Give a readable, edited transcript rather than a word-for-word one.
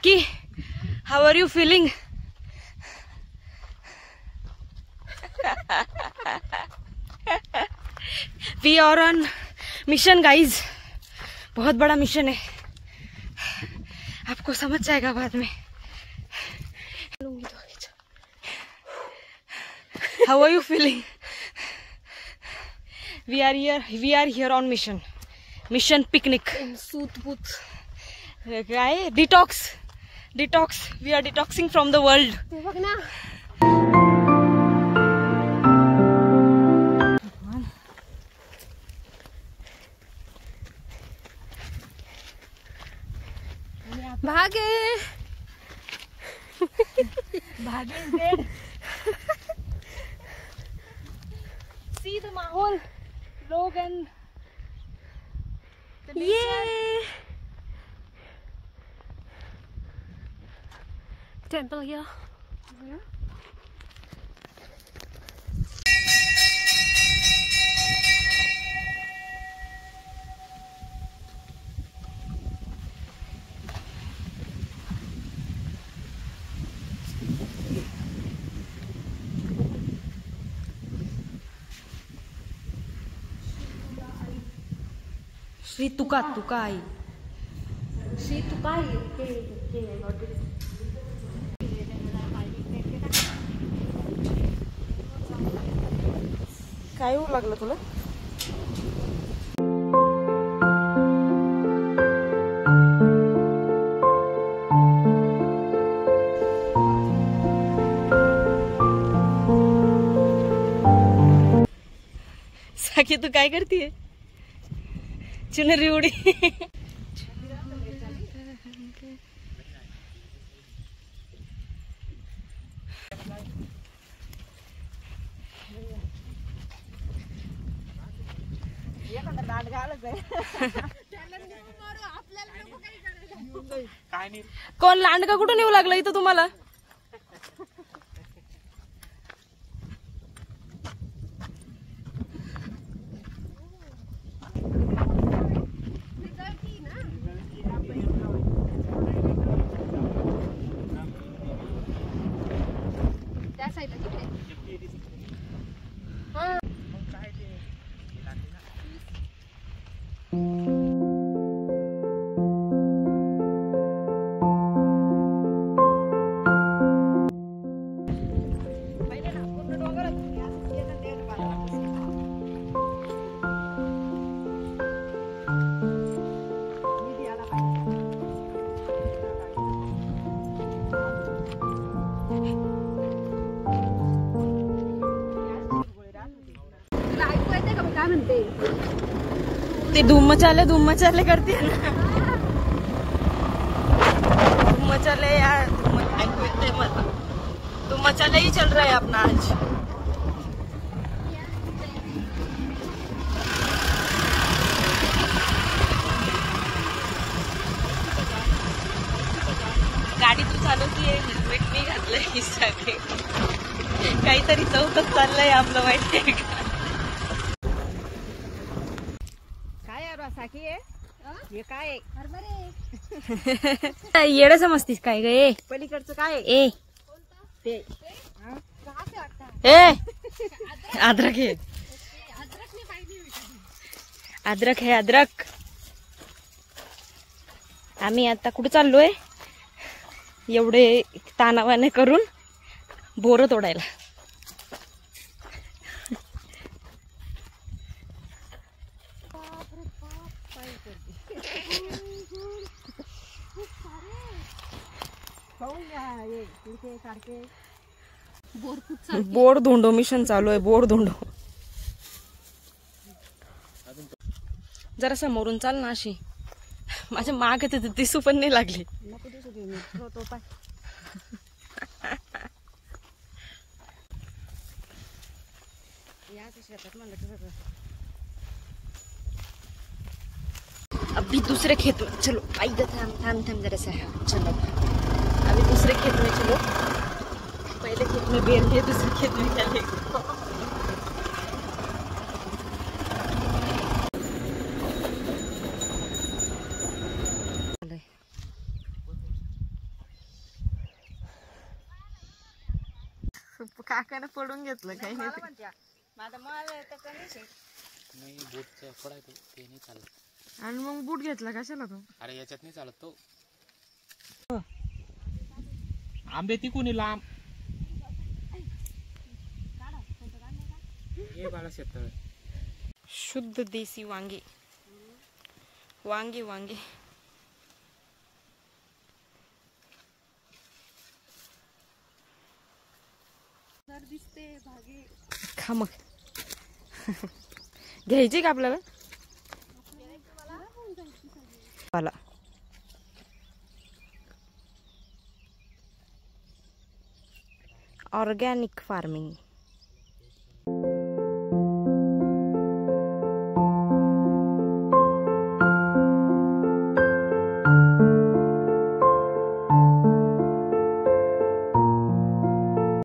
Saki, how are you feeling? We are on mission guys. बहुत बड़ा mission है, आपको समझ जाएगा बाद में. How are you feeling? We are here on mission picnic. Sootput. Guy, detox. We are detoxing from the world. भागे is dead. See the माहौल, लोग and the nature. Temple here. Sri Tukai. Sri Tukai. काय होऊ लागलं तुला? साकी तू काय करतीये? चुनरी उडी. कोण लांडगा कुठून येऊ लागला इथं तुम्हाला? ते धूम मचाले करते ना. धूम मचाले यार, धूम मचाले ही चल रहा है अपना आज. गाडी तू चालवतीये, हेल्मेट मी घातलंय हीसाठी. काहीतरी चौथच चाललंय आपलं, माहितीये का? ये काय येडं समजतीस काय ग? ए पलीकडचं काय? ए ते ए अद्रक है. अद्रक है अद्रक. आम्ही आता कुठे चाललोय? एवढे तानावाने करून बोर तोडायला. बोर धोंडो मिशन चालू आहे. बोर धोंडो. जरा समोरून चाल ना अशी. माझ्या मागे ते दिसू पण नाही लागले. अभी दूसरे खेत में चलो. आई थाम जरा सा. चलो अभी दूसरे खेत में चलो. पहले खेत में बेर है, दूसरे खेत में चले. काकाने पडून घेतलं काही नाही नाही बूटचं पडायचं ते नाही चालत. आणि मग बूट घेतला कशाला तो? अरे याच्यात नाही चालत तो. आंबे तिकून लांब हे बाळा शेततळ. शुद्ध देसी वांगे वांगे वांगे. दिसते भागे खा मग. घ्यायची का आपल्याला? Organic farming.